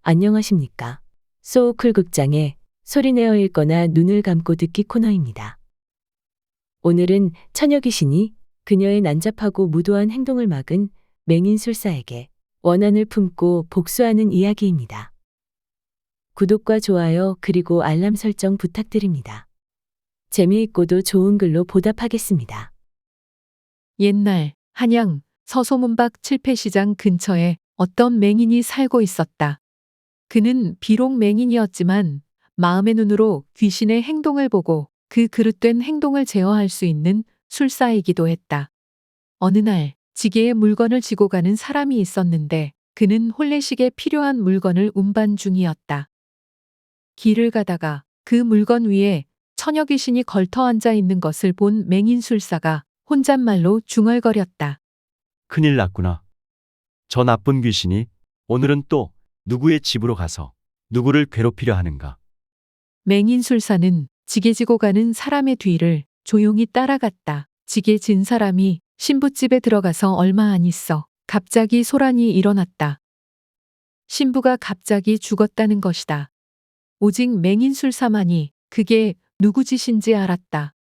안녕하십니까. 소우쿨 극장의 소리내어 읽거나 눈을 감고 듣기 코너입니다. 오늘은 처녀 귀신이 그녀의 난잡하고 무도한 행동을 막은 맹인술사에게 원한을 품고 복수하는 이야기입니다. 구독과 좋아요 그리고 알람 설정 부탁드립니다. 재미있고도 좋은 글로 보답하겠습니다. 옛날 한양 서소문박 칠패시장 근처에 어떤 맹인이 살고 있었다. 그는 비록 맹인이었지만 마음의 눈으로 귀신의 행동을 보고 그 그릇된 행동을 제어할 수 있는 술사이기도 했다. 어느 날 지게에 물건을 지고 가는 사람이 있었는데 그는 혼례식에 필요한 물건을 운반 중이었다. 길을 가다가 그 물건 위에 처녀 귀신이 걸터 앉아 있는 것을 본 맹인술사가 혼잣말로 중얼거렸다. 큰일 났구나. 저 나쁜 귀신이 오늘은 또 누구의 집으로 가서 누구를 괴롭히려 하는가. 맹인술사는 지게 지고 가는 사람의 뒤를 조용히 따라갔다. 지게 진 사람이 신부집에 들어가서 얼마 안 있어 갑자기 소란이 일어났다. 신부가 갑자기 죽었다는 것이다. 오직 맹인술사만이 그게 누구 짓인지 알았다.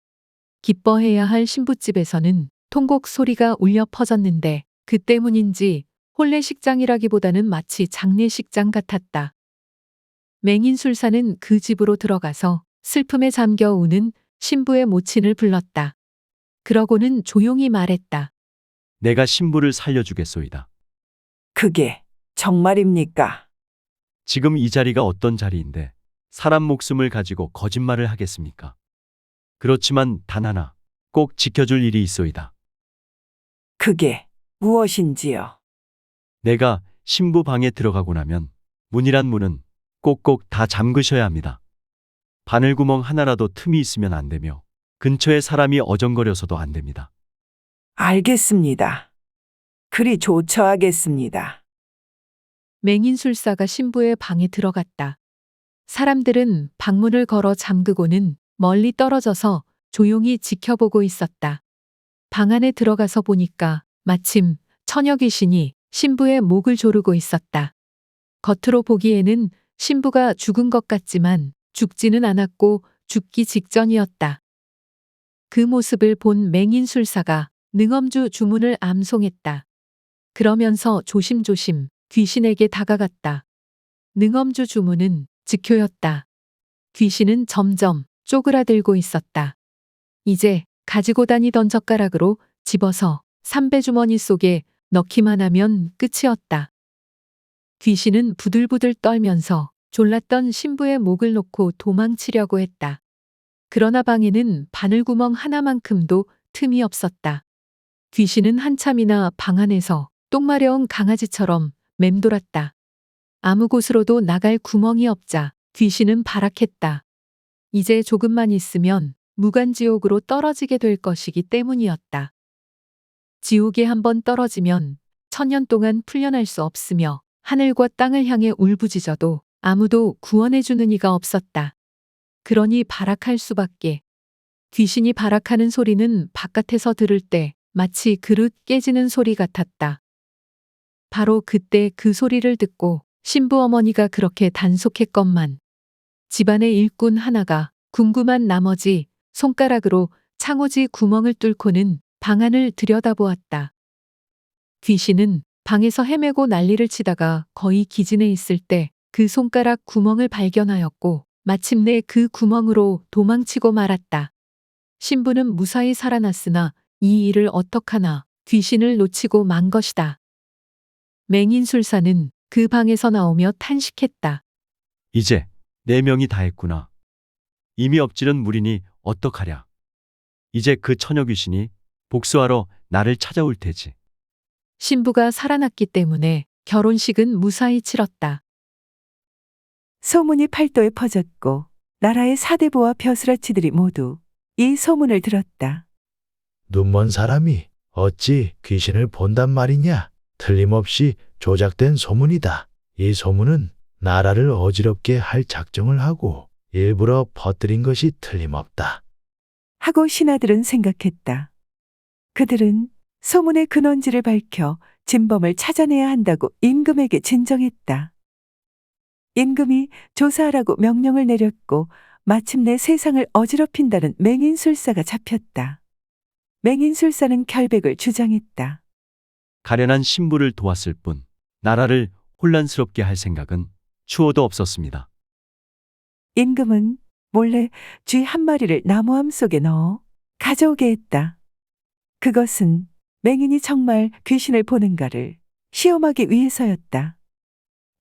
기뻐해야 할 신부집에서는 통곡 소리가 울려 퍼졌는데 그 때문인지 혼례식장이라기보다는 마치 장례식장 같았다. 맹인술사는 그 집으로 들어가서 슬픔에 잠겨 우는 신부의 모친을 불렀다. 그러고는 조용히 말했다. 내가 신부를 살려주겠소이다. 그게 정말입니까? 지금 이 자리가 어떤 자리인데 사람 목숨을 가지고 거짓말을 하겠습니까? 그렇지만 단 하나 꼭 지켜줄 일이 있소이다. 그게 무엇인지요? 내가 신부 방에 들어가고 나면 문이란 문은 꼭꼭 다 잠그셔야 합니다. 바늘구멍 하나라도 틈이 있으면 안 되며 근처에 사람이 어정거려서도 안 됩니다. 알겠습니다. 그리 조처하겠습니다. 맹인술사가 신부의 방에 들어갔다. 사람들은 방문을 걸어 잠그고는 멀리 떨어져서 조용히 지켜보고 있었다. 방 안에 들어가서 보니까 마침 처녀 귀신이 신부의 목을 조르고 있었다. 겉으로 보기에는 신부가 죽은 것 같지만 죽지는 않았고 죽기 직전이었다. 그 모습을 본 맹인술사가 능엄주 주문을 암송했다. 그러면서 조심조심 귀신에게 다가갔다. 능엄주 주문은 즉효였다. 귀신은 점점 쪼그라들고 있었다. 이제 가지고 다니던 젓가락으로 집어서 삼배주머니 속에 넣기만 하면 끝이었다. 귀신은 부들부들 떨면서 졸랐던 신부의 목을 놓고 도망치려고 했다. 그러나 방에는 바늘구멍 하나만큼도 틈이 없었다. 귀신은 한참이나 방 안에서 똥 마려운 강아지처럼 맴돌았다. 아무 곳으로도 나갈 구멍이 없자 귀신은 발악했다. 이제 조금만 있으면 무간지옥으로 떨어지게 될 것이기 때문이었다. 지옥에 한번 떨어지면 천년 동안 풀려날 수 없으며 하늘과 땅을 향해 울부짖어도 아무도 구원해주는 이가 없었다. 그러니 발악할 수밖에. 귀신이 발악하는 소리는 바깥에서 들을 때 마치 그릇 깨지는 소리 같았다. 바로 그때 그 소리를 듣고 신부 어머니가 그렇게 단속했건만 집안의 일꾼 하나가 궁금한 나머지 손가락으로 창호지 구멍을 뚫고는 방 안을 들여다보았다. 귀신은 방에서 헤매고 난리를 치다가 거의 기진해 있을 때 그 손가락 구멍을 발견하였고 마침내 그 구멍으로 도망치고 말았다. 신부는 무사히 살아났으나 이 일을 어떡하나 귀신을 놓치고 만 것이다. 맹인술사는 그 방에서 나오며 탄식했다. 이제 4명이 다 했구나. 이미 엎질은 물이니 어떡하랴. 이제 그 처녀 귀신이 복수하러 나를 찾아올 테지. 신부가 살아났기 때문에 결혼식은 무사히 치렀다. 소문이 팔도에 퍼졌고 나라의 사대부와 벼슬아치들이 모두 이 소문을 들었다. 눈먼 사람이 어찌 귀신을 본단 말이냐? 틀림없이 조작된 소문이다. 이 소문은 나라를 어지럽게 할 작정을 하고 일부러 퍼뜨린 것이 틀림없다. 하고 신하들은 생각했다. 그들은 소문의 근원지를 밝혀 진범을 찾아내야 한다고 임금에게 진정했다. 임금이 조사하라고 명령을 내렸고 마침내 세상을 어지럽힌다는 맹인술사가 잡혔다. 맹인술사는 결백을 주장했다. 가련한 신부를 도왔을 뿐 나라를 혼란스럽게 할 생각은 추호도 없었습니다. 임금은 몰래 쥐 한 마리를 나무함 속에 넣어 가져오게 했다. 그것은 맹인이 정말 귀신을 보는가를 시험하기 위해서였다.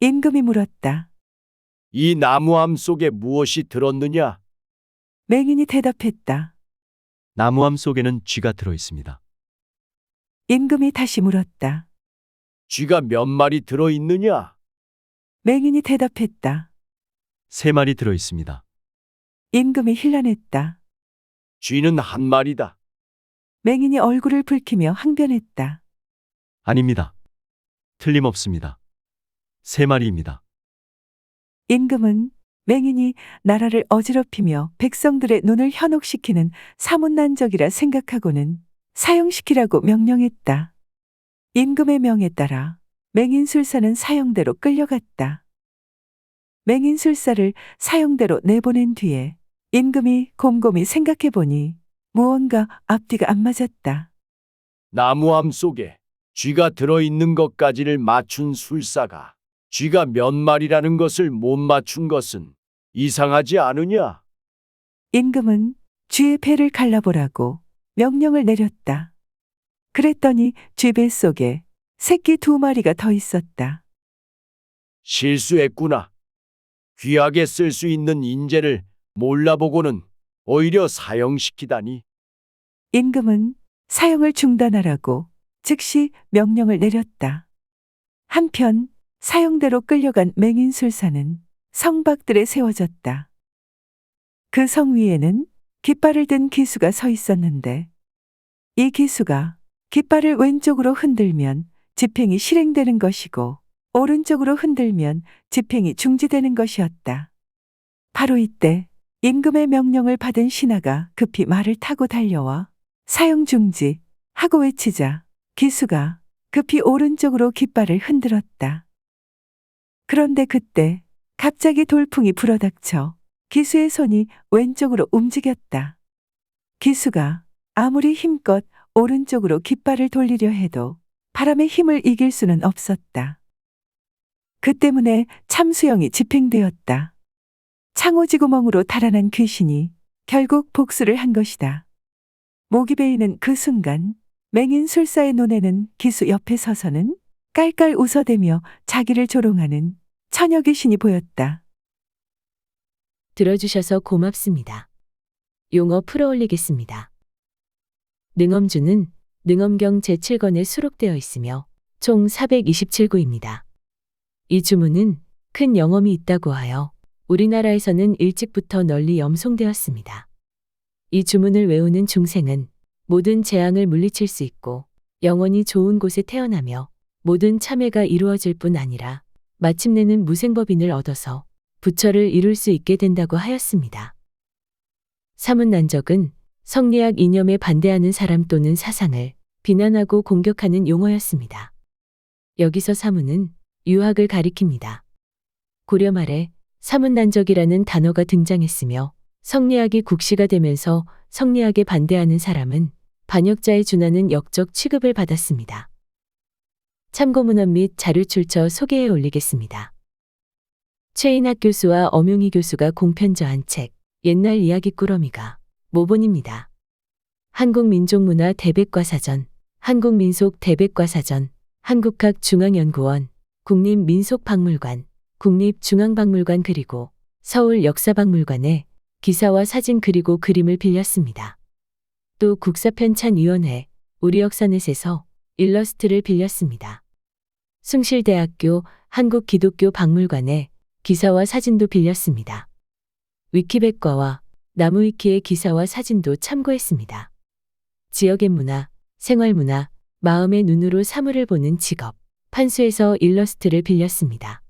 임금이 물었다. 이 나무함 속에 무엇이 들었느냐? 맹인이 대답했다. 나무함 속에는 쥐가 들어 있습니다. 임금이 다시 물었다. 쥐가 몇 마리 들어 있느냐? 맹인이 대답했다. 3마리 들어 있습니다. 임금이 힐난했다. 쥐는 1마리다. 맹인이 얼굴을 붉히며 항변했다. 아닙니다. 틀림없습니다. 3마리입니다. 임금은 맹인이 나라를 어지럽히며 백성들의 눈을 현혹시키는 사문난적이라 생각하고는 사형시키라고 명령했다. 임금의 명에 따라 맹인술사는 사형대로 끌려갔다. 맹인술사를 사형대로 내보낸 뒤에 임금이 곰곰이 생각해보니 무언가 앞뒤가 안 맞았다. 나무함 속에 쥐가 들어 있는 것까지를 맞춘 술사가 쥐가 몇 마리라는 것을 못 맞춘 것은 이상하지 않으냐? 임금은 쥐의 배를 갈라보라고 명령을 내렸다. 그랬더니 쥐 뱃속에 새끼 2마리가 더 있었다. 실수했구나. 귀하게 쓸 수 있는 인재를 몰라보고는 오히려 사형시키다니. 임금은 사형을 중단하라고 즉시 명령을 내렸다. 한편 사형대로 끌려간 맹인술사는 성 밖들에 세워졌다. 그 성 위에는 깃발을 든 기수가 서 있었는데 이 기수가 깃발을 왼쪽으로 흔들면 집행이 실행되는 것이고 오른쪽으로 흔들면 집행이 중지되는 것이었다. 바로 이때 임금의 명령을 받은 신하가 급히 말을 타고 달려와 사형 중지 하고 외치자 기수가 급히 오른쪽으로 깃발을 흔들었다. 그런데 그때 갑자기 돌풍이 불어닥쳐 기수의 손이 왼쪽으로 움직였다. 기수가 아무리 힘껏 오른쪽으로 깃발을 돌리려 해도 바람의 힘을 이길 수는 없었다. 그 때문에 참수형이 집행되었다. 창오지구멍으로 달아난 귀신이 결국 복수를 한 것이다. 목이 베이는 그 순간 맹인술사의 눈에는 기수 옆에 서서는 깔깔 웃어대며 자기를 조롱하는 처녀 귀신이 보였다. 들어주셔서 고맙습니다. 용어 풀어올리겠습니다. 능엄주는 능엄경 제7권에 수록되어 있으며 총 427구입니다. 이 주문은 큰 영험이 있다고 하여 우리나라에서는 일찍부터 널리 염송되었습니다. 이 주문을 외우는 중생은 모든 재앙을 물리칠 수 있고 영원히 좋은 곳에 태어나며 모든 참회가 이루어질 뿐 아니라 마침내는 무생법인을 얻어서 부처를 이룰 수 있게 된다고 하였습니다. 사문난적은 성리학 이념에 반대하는 사람 또는 사상을 비난하고 공격하는 용어였습니다. 여기서 사문은 유학을 가리킵니다. 고려 말에 사문난적이라는 단어가 등장했으며 성리학이 국시가 되면서 성리학에 반대하는 사람은 반역자에 준하는 역적 취급을 받았습니다. 참고문헌 및 자료 출처 소개해 올리겠습니다. 최인학 교수와 엄용희 교수가 공편저한 책 옛날 이야기 꾸러미가 모본입니다. 한국민족문화 대백과사전, 한국민속 대백과사전, 한국학중앙연구원, 국립민속박물관, 국립중앙박물관 그리고 서울역사박물관에 기사와 사진 그리고 그림을 빌렸습니다. 또 국사편찬위원회, 우리역사넷에서 일러스트를 빌렸습니다. 숭실대학교 한국기독교박물관에 기사와 사진도 빌렸습니다. 위키백과와 나무위키의 기사와 사진도 참고했습니다. 지역의 문화, 생활문화, 마음의 눈으로 사물을 보는 직업, 판수에서 일러스트를 빌렸습니다.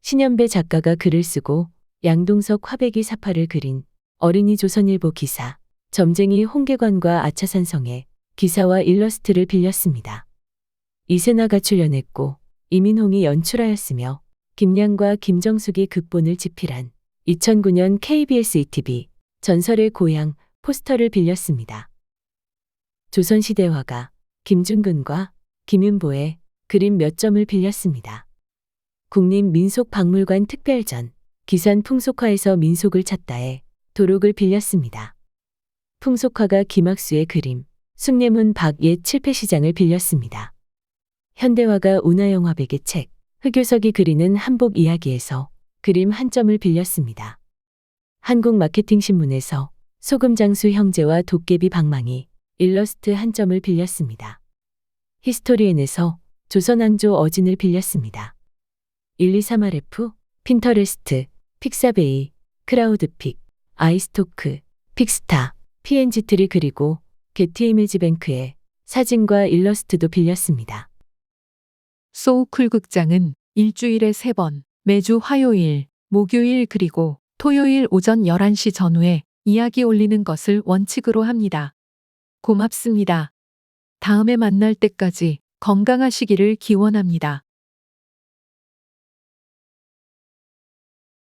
신현배 작가가 글을 쓰고 양동석 화백이 사파를 그린 어린이 조선일보 기사, 점쟁이 홍계관과 아차산성의 기사와 일러스트를 빌렸습니다. 이세나가 출연했고 이민홍이 연출하였으며 김양과 김정숙이 극본을 집필한 2009년 KBS ETV 전설의 고향 포스터를 빌렸습니다. 조선시대 화가 김중근과 김윤보의 그림 몇 점을 빌렸습니다. 국립민속박물관 특별전 기산 풍속화에서 민속을 찾다에 도록을 빌렸습니다. 풍속화가 김학수의 그림 숭례문 박예 칠패시장을 빌렸습니다. 현대화가 운하영화백의 책 흑요석이 그리는 한복 이야기에서 그림 한 점을 빌렸습니다. 한국마케팅신문에서 소금장수 형제와 도깨비 방망이 일러스트 한 점을 빌렸습니다. 히스토리엔에서 조선왕조 어진을 빌렸습니다. 123RF, 핀터레스트, 픽사베이, 크라우드픽, 아이스토크, 픽스타, PNG트리 그리고 게티 이미지뱅크의 사진과 일러스트도 빌렸습니다. 소우쿨 극장은 일주일에 3번, 매주 화요일, 목요일 그리고 토요일 오전 11시 전후에 이야기 올리는 것을 원칙으로 합니다. 고맙습니다. 다음에 만날 때까지 건강하시기를 기원합니다.